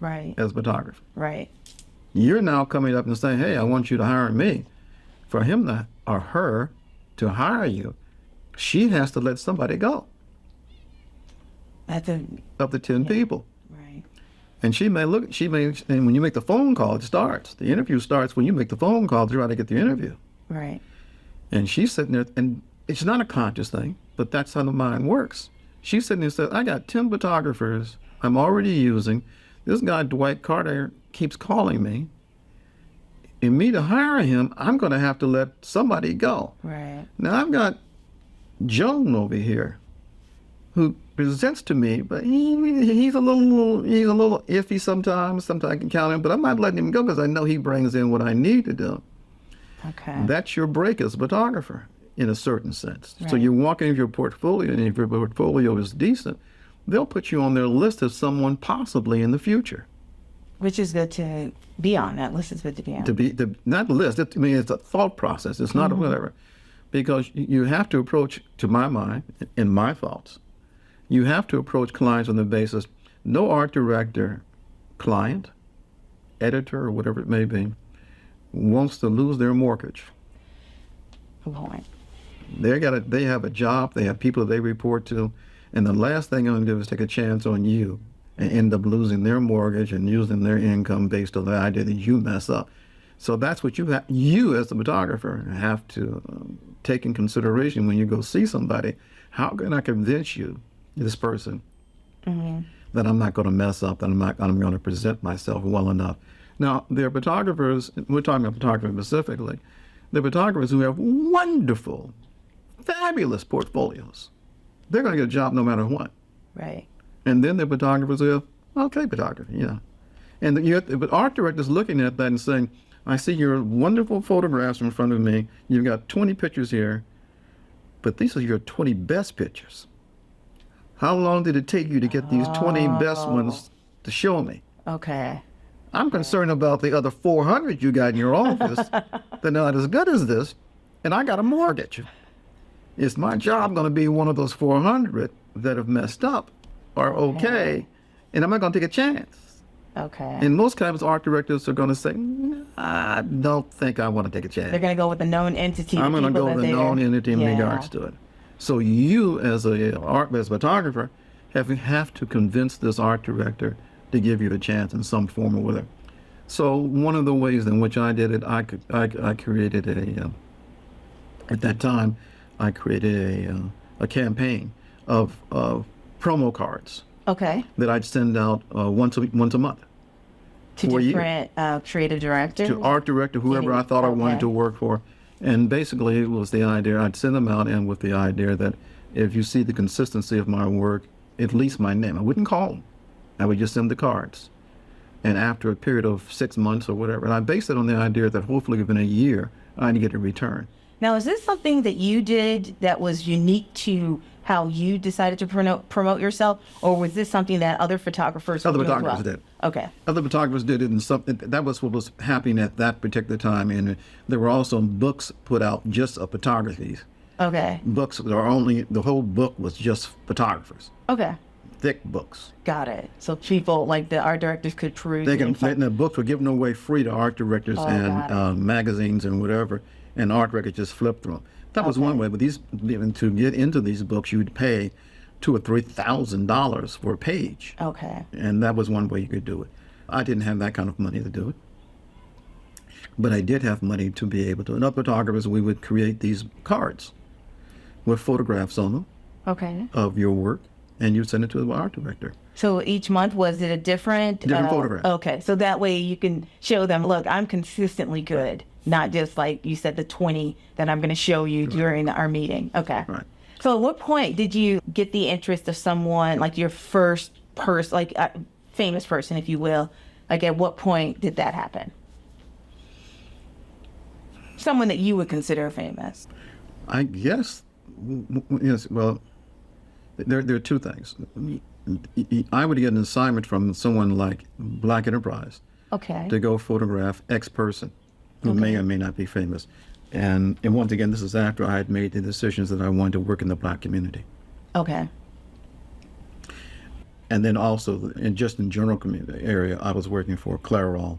A: as photographer.
B: Right.
A: You're now coming up and saying, hey, I want you to hire me. For him or her to hire you, she has to let somebody go. Of the 10 people.
B: Right.
A: And and when you make the phone call, it starts. The interview starts when you make the phone call to try to get the interview.
B: Right.
A: And she's sitting there, and it's not a conscious thing, but that's how the mind works. She's sitting there and says, I got 10 photographers I'm already using. This guy, Dwight Carter, keeps calling me. And me to hire him, I'm going to have to let somebody go.
B: Right.
A: Now, I've got Joan over here who presents to me, but he's a little iffy sometimes. Sometimes I can count him, but I'm not letting him go because I know he brings in what I need to do.
B: Okay.
A: That's your break as a photographer in a certain sense.
B: Right.
A: So you walk into your portfolio, and if your portfolio is decent, they'll put you on their list as someone possibly in the future.
B: Which is good to be on. That list is good to be on.
A: Not list. I mean, it's a thought process. It's not a whatever. Because you have to approach, to my mind, in my thoughts, you have to approach clients on the basis, no art director, client, editor, or whatever it may be, wants to lose their mortgage.
B: Good point.
A: They have a job, they have people they report to, and the last thing I'm going to do is take a chance on you and end up losing their mortgage and using their income based on the idea that you mess up. So that's what you as the photographer have to take in consideration when you go see somebody. How can I convince you, this person, that I'm not going to mess up, that I'm going to present myself well enough? Now, there are photographers, we're talking about photographers specifically, there are photographers who have wonderful, fabulous portfolios. They're going to get a job no matter what.
B: Right.
A: And then there are photographers who have okay photography, And but art directors looking at that and saying, I see your wonderful photographs in front of me. You've got 20 pictures here, but these are your 20 best pictures. How long did it take you to get these 20 best ones to show me?
B: Okay.
A: I'm concerned about the other 400 you got in your office. They're not as good as this, and I got a mortgage. Is my job going to be one of those 400 that have messed up or okay, and I'm not going to take a chance?
B: Okay.
A: And most times art directors are going to say, I don't think I want to take a chance.
B: They're going to go with the known entity.
A: I'm going to go with the known entity in regards to it. So you, as a photographer, have to convince this art director to give you a chance in some form or whatever. So one of the ways in which I did it, I created at that time, I created a campaign of promo cards.
B: Okay.
A: That I'd send out once a month.
B: To different creative directors?
A: To art director, whoever I thought I wanted to work for. And basically it was the idea, I'd send them out and with the idea that if you see the consistency of my work, at least my name. I wouldn't call them. I would just send the cards. And after a period of 6 months or whatever, and I based it on the idea that hopefully within a year, I'd get a return.
B: Now, is this something that you did that was unique to how you decided to promote yourself, or was this something that other photographers
A: did?
B: Okay.
A: Other photographers did it, and that was what was happening at that particular time. And there were also books put out just of photographies.
B: Okay.
A: Books that are only, the whole book was just photographers.
B: Okay.
A: Thick books.
B: Got it. So people, like the art directors, could peruse.
A: And the books were given away free to art directors and magazines and whatever, and art directors just flipped through them. That was one way, but to get into these books, you'd pay $2,000 or $3,000 for a page.
B: Okay.
A: And that was one way you could do it. I didn't have that kind of money to do it, but I did have money to be able to. And other photographers, we would create these cards with photographs on them.
B: Okay.
A: Of your work, and you send it to the art director.
B: So each month, was it a different
A: photograph?
B: Okay, so that way you can show them, look, I'm consistently good, not just like you said, the 20 that I'm going to show you during our meeting. Okay.
A: Right.
B: So at what point did you get the interest of someone, like your first person, like a famous person, if you will? Like at what point did that happen? Someone that you would consider famous.
A: I guess, yes, well, there are two things. I would get an assignment from someone like Black Enterprise to go photograph X person who may or may not be famous. And once again, this is after I had made the decisions that I wanted to work in the Black community.
B: Okay.
A: And then also, in general community area, I was working for Clairol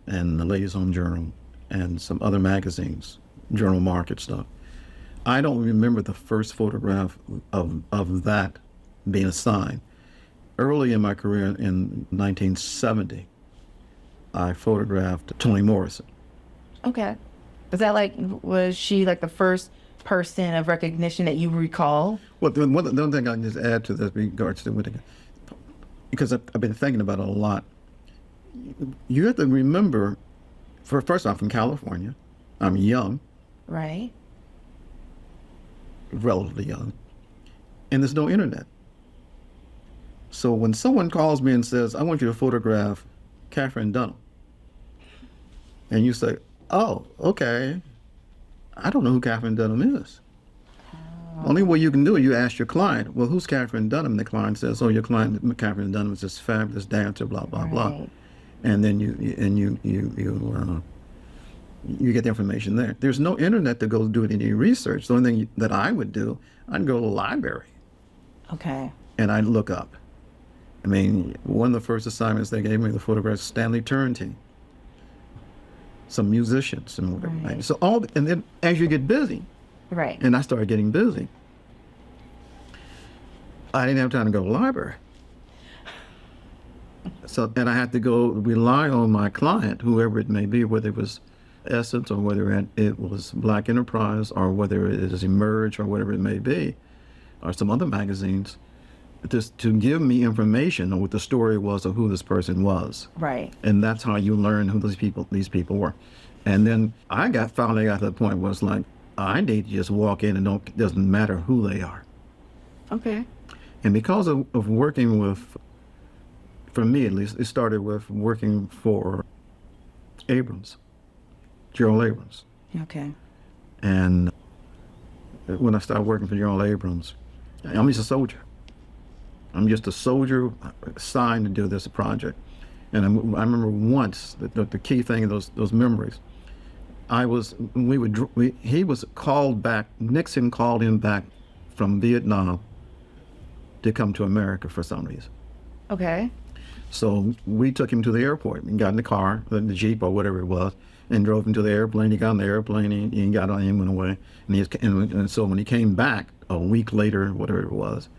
A: and the Ladies' Home Journal and some other magazines, Journal Market stuff. I don't remember the first photograph of that being assigned. Early in my career, in 1970, I photographed Toni Morrison.
B: Okay. Was she like the first person of recognition that you recall?
A: Well, the one thing I can just add to this regards to because I've been thinking about it a lot. You have to remember, first off, from California, I'm young.
B: Right.
A: Relatively young. And there's no internet. So when someone calls me and says, I want you to photograph Catherine Dunham, and you say, oh, okay, I don't know who Catherine Dunham is. Only way you can do it, you ask your client, well, who's Catherine Dunham? The client says, oh, your client, Catherine Dunham, is this fabulous dancer, blah, blah, blah. And then you get the information there. There's no internet to go do any research. The only thing that I would do, I'd go to the library.
B: Okay.
A: And I'd look up. I mean, one of the first assignments they gave me, the photograph of Stanley Turrentine, some musicians and whatever. Right. So and then as you get busy,
B: right.
A: And I started getting busy, I didn't have time to go to the library. So then I had to go rely on my client, whoever it may be, whether it was Essence or whether it was Black Enterprise or whether it is Emerge or whatever it may be, or some other magazines, just to give me information on what the story was of who this person was.
B: Right.
A: And that's how you learn who these people were. And then I finally got to the point where it's like, I need to just walk in and it doesn't matter who they are.
B: Okay.
A: And because of working with for me at least, it started with working for Abrams, Gerald Abrams.
B: Okay.
A: And when I started working for Gerald Abrams, I'm just a soldier. I'm just a soldier assigned to do this project. And I remember once, the key thing in those memories, he was called back, Nixon called him back from Vietnam to come to America for some reason.
B: Okay.
A: So we took him to the airport and got in the car, the Jeep or whatever it was, and drove him to the airplane. He got on the airplane, he got on and went away. And so when he came back a week later, whatever it was,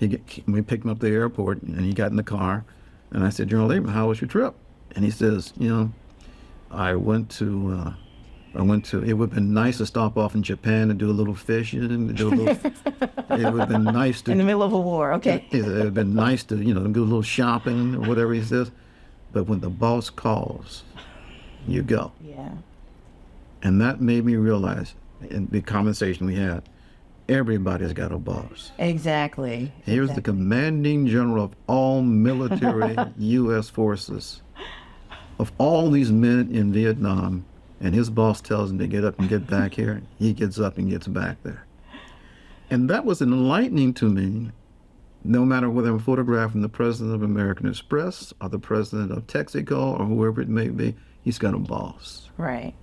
A: we picked him up at the airport and he got in the car. And I said, General Abrams, how was your trip? And he says, I went to, it would have been nice to stop off in Japan and do a little fishing and do a little, it would have been nice to.
B: In the middle of a war, okay.
A: It would have been nice to, do a little shopping or whatever he says. But when the boss calls, you go.
B: Yeah.
A: And that made me realize, in the conversation we had, everybody's got a boss.
B: Exactly.
A: Here's the commanding general of all military U.S. forces, of all these men in Vietnam, and his boss tells him to get up and get back here. He gets up and gets back there. And that was enlightening to me, no matter whether I'm photographing the president of American Express or the president of Texaco or whoever it may be, he's got a boss.
B: Right.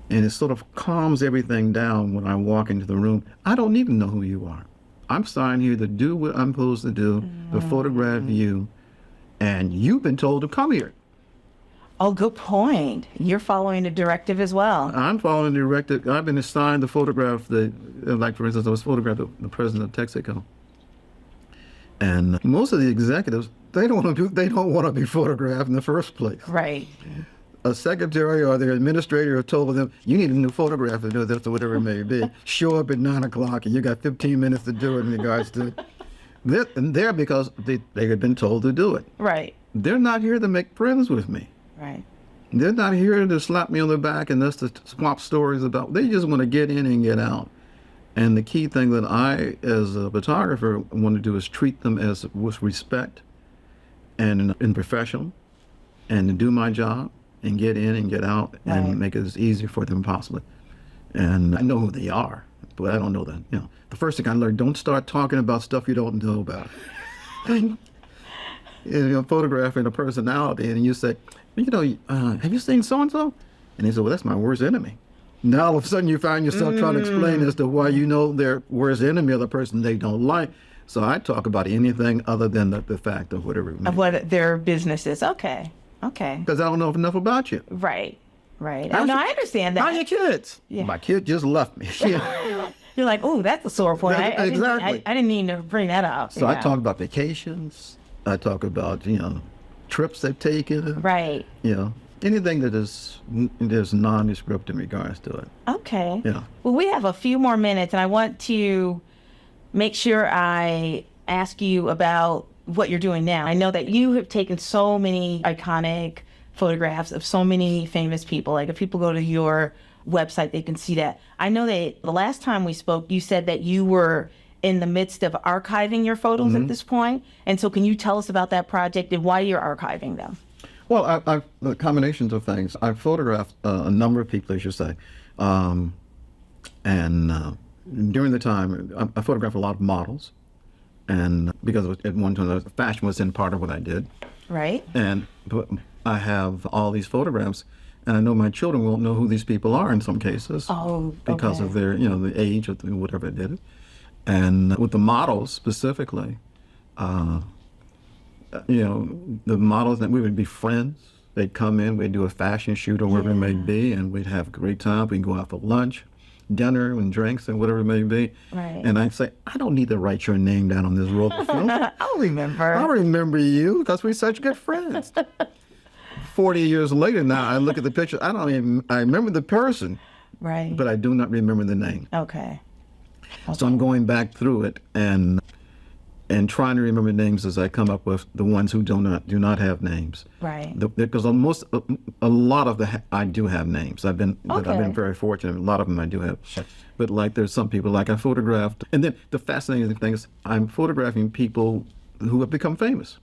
A: And it sort of calms everything down when I walk into the room. I don't need to know who you are. I'm signed here to do what I'm supposed to do, to photograph you, and you've been told to come here.
B: Oh, good point. You're following the directive as well.
A: I'm following the directive. I've been assigned to photograph for instance, I was photographing the president of Texaco. And most of the executives, they don't want to be photographed in the first place.
B: Right.
A: A secretary or their administrator told them, you need a new photograph to do this or whatever it may be. Show up at 9 o'clock and you got 15 minutes to do it in regards to it. And they're because they had been told to do it.
B: Right.
A: They're not here to make friends with me.
B: Right.
A: They're not here to slap me on the back and us to swap stories about. They just want to get in and get out. And the key thing that I, as a photographer, want to do is treat them with respect and professional, and to do my job and get in and get out and make it as easy for them possibly. And I know who they are, but I don't know them. The first thing I learned: don't start talking about stuff you don't know about. Photographing a personality, and you say, have you seen so and so? And he said, well, that's my worst enemy. Now all of a sudden you find yourself trying to explain as to why their worst enemy or the person they don't like. So I talk about anything other than the fact of whatever it may be.
B: Of what their business is. Okay.
A: Because I don't know enough about you.
B: Right. I understand that.
A: How are your kids?
B: Yeah.
A: My kid just left me.
B: You're like, oh, that's a sore point.
A: Exactly.
B: I didn't mean to bring that up.
A: So I talk about vacations. I talk about, trips they've taken.
B: Right.
A: Anything that is nondescript in regards to it.
B: Okay.
A: Yeah.
B: Well, we have a few more minutes, and I want to make sure I ask you about what you're doing now. I know that you have taken so many iconic photographs of so many famous people. Like if people go to your website, they can see that. I know that the last time we spoke, you said that you were in the midst of archiving your photos at this point. And so can you tell us about that project and why you're archiving them?
A: Well, I've combinations of things. I've photographed a number of people, as you say. And during the time, I photographed a lot of models. And because at one time, fashion was in part of what I did.
B: Right.
A: But I have all these photographs, and I know my children won't know who these people are in some cases.
B: Oh,
A: because of their, the age of whatever they did it. And with the models specifically, the models that we would be friends. They'd come in, we'd do a fashion shoot or whatever it may be, and we'd have a great time. We'd go out for lunch, dinner, and drinks, and whatever it may be.
B: Right.
A: And I'd say, I don't need to write your name down on this roll of film.
B: I'll remember.
A: I remember you because we're such good friends. 40 years later now, I look at the picture. I remember the person,
B: right,
A: but I do not remember the name.
B: Okay.
A: So I'm going back through it and trying to remember names as I come up with the ones who do not have names.
B: Right.
A: Because a lot of I do have names. I've been very fortunate. A lot of them I do have. But like there's some people like I photographed, and then the fascinating thing is I'm photographing people who have become famous.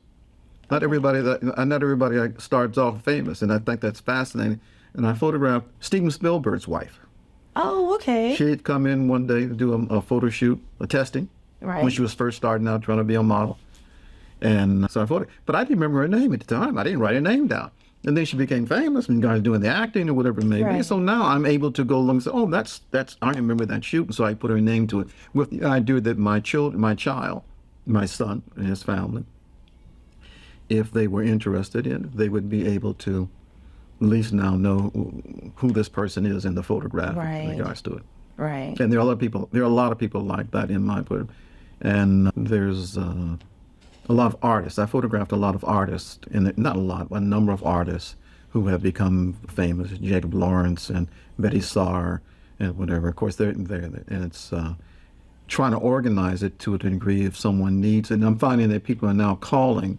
A: Not everybody that starts off famous, and I think that's fascinating. And I photographed Steven Spielberg's wife.
B: Oh, okay.
A: She had come in one day to do a photo shoot, a testing,
B: Right.
A: when she was first starting out trying to be a model. And so I photographed, but I didn't remember her name at the time. I didn't write her name down. And then she became famous and got doing the acting or whatever it may be.
B: Right.
A: So now I'm able to go along and say, oh, that's I remember that shoot. And so I put her name to it with the idea that my child, my son and his family, if they were interested in it, they would be able to at least now know who this person is in the photograph in regards to it.
B: Right.
A: And there are a lot of people like that in my book. And there's a lot of artists. I photographed a lot of artists, not a lot, but a number of artists who have become famous. Jacob Lawrence and Betty Saar and whatever. Of course, they're and it's trying to organize it to a degree if someone needs it. And I'm finding that people are now calling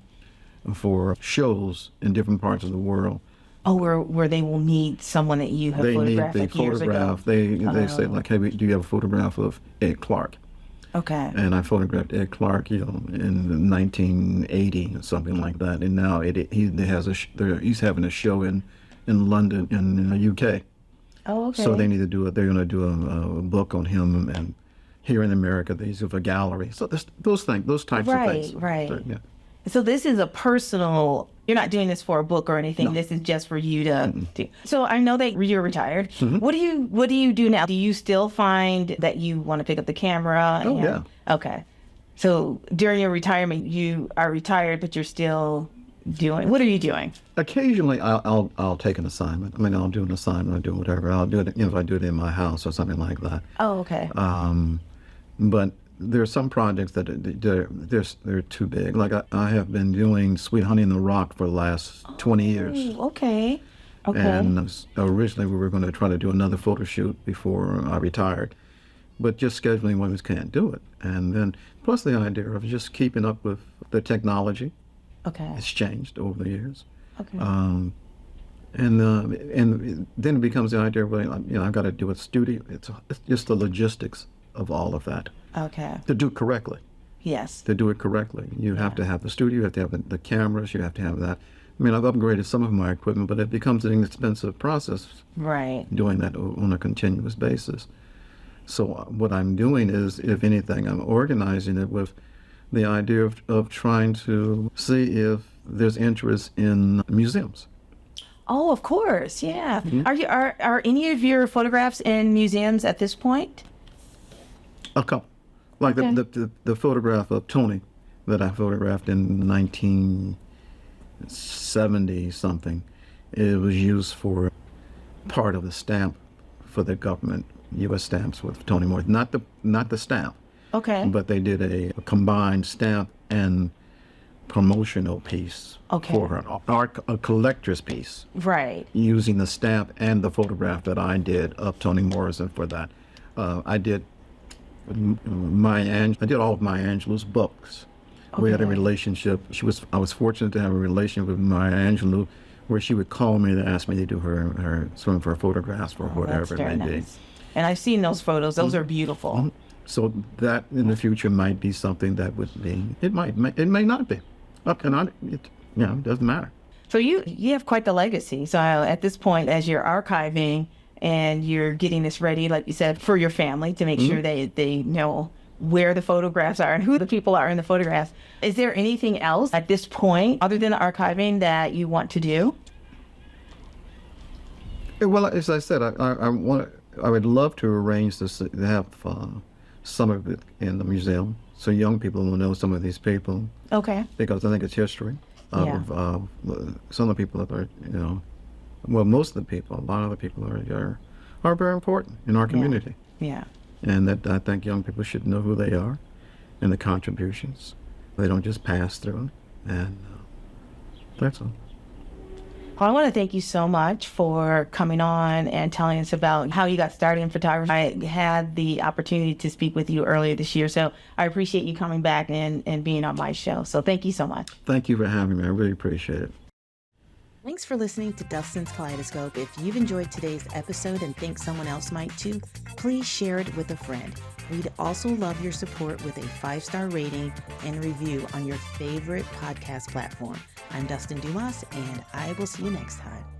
A: for shows in different parts of the world.
B: Oh, where they will need someone that you have photographed
A: They
B: like years ago.
A: They say, like, hey, do you have a photograph of Ed Clark?
B: Okay.
A: And I photographed Ed Clark, in 1980 or something like that. And now he's having a show in London, in the UK.
B: Oh, okay.
A: So they're going to do a book on him, and here in America they have a gallery. So those types of things.
B: Right.
A: So, yeah.
B: So this is a personal, you're not doing this for a book or anything. No. This is just for you to do. So I know that you're retired. Mm-hmm. What do you do now? Do you still find that you want to pick up the camera?
A: Oh, yeah.
B: Okay. So during your retirement, you are retired, but you're still doing, what are you doing?
A: Occasionally I'll take an assignment. I mean, I'll do an assignment, I'll do whatever. I'll do it, if I do it in my house or something like that.
B: Oh, okay.
A: But there are some projects that they're too big. Like I have been doing Sweet Honey in the Rock for the last 20 years.
B: Okay.
A: And originally we were going to try to do another photo shoot before I retired, but just scheduling ones can't do it. And then plus the idea of just keeping up with the technology.
B: Okay.
A: It's changed over the years.
B: Okay.
A: And then it becomes the idea of, I've got to do a studio. It's just the logistics of all of that.
B: Okay.
A: To do it correctly.
B: Yes.
A: To do it correctly. You have to have the studio, you have to have the cameras, you have to have that. I mean, I've upgraded some of my equipment, but it becomes an expensive process.
B: Right.
A: Doing that on a continuous basis. So what I'm doing is, if anything, I'm organizing it with the idea of trying to see if there's interest in museums.
B: Oh, of course, yeah.
A: Mm-hmm.
B: Are any of your photographs in museums at this point?
A: A couple. Like the photograph of Tony that I photographed in 1970 something. It was used for part of the stamp for the government, U.S. stamps with Tony Moore. Not the stamp.
B: Okay.
A: But they did a combined stamp and promotional piece for her, a collector's piece.
B: Right.
A: Using the stamp and the photograph that I did of Toni Morrison for that. I did all of Maya Angelou's books. Okay. We had a relationship. I was fortunate to have a relationship with Maya Angelou, where she would call me to ask me to do some of her photographs or whatever it may be.
B: And I've seen those photos. Those are beautiful. Mm-hmm.
A: So that in the future might be something that would be. It may not be. It doesn't matter.
B: So you have quite the legacy. So at this point, as you're archiving and you're getting this ready, like you said, for your family to make sure they know where the photographs are and who the people are in the photographs, is there anything else at this point other than the archiving that you want to do?
A: Well, as I said, I would love to arrange this, to have some of it in the museum, so young people will know some of these people. Okay. Because I think it's history of some of the people that are, most of the people, a lot of the people are very important in our community. Yeah. And that I think young people should know who they are and the contributions. They don't just pass through, and that's all.
B: Well, I want to thank you so much for coming on and telling us about how you got started in photography. I had the opportunity to speak with you earlier this year, so I appreciate you coming back and being on my show. So thank you so much.
A: Thank you for having me. I really appreciate it.
B: Thanks for listening to Dustin's Kaleidoscope. If you've enjoyed today's episode and think someone else might too, please share it with a friend. We'd also love your support with a 5-star rating and review on your favorite podcast platform. I'm Dustin Dumas, and I will see you next time.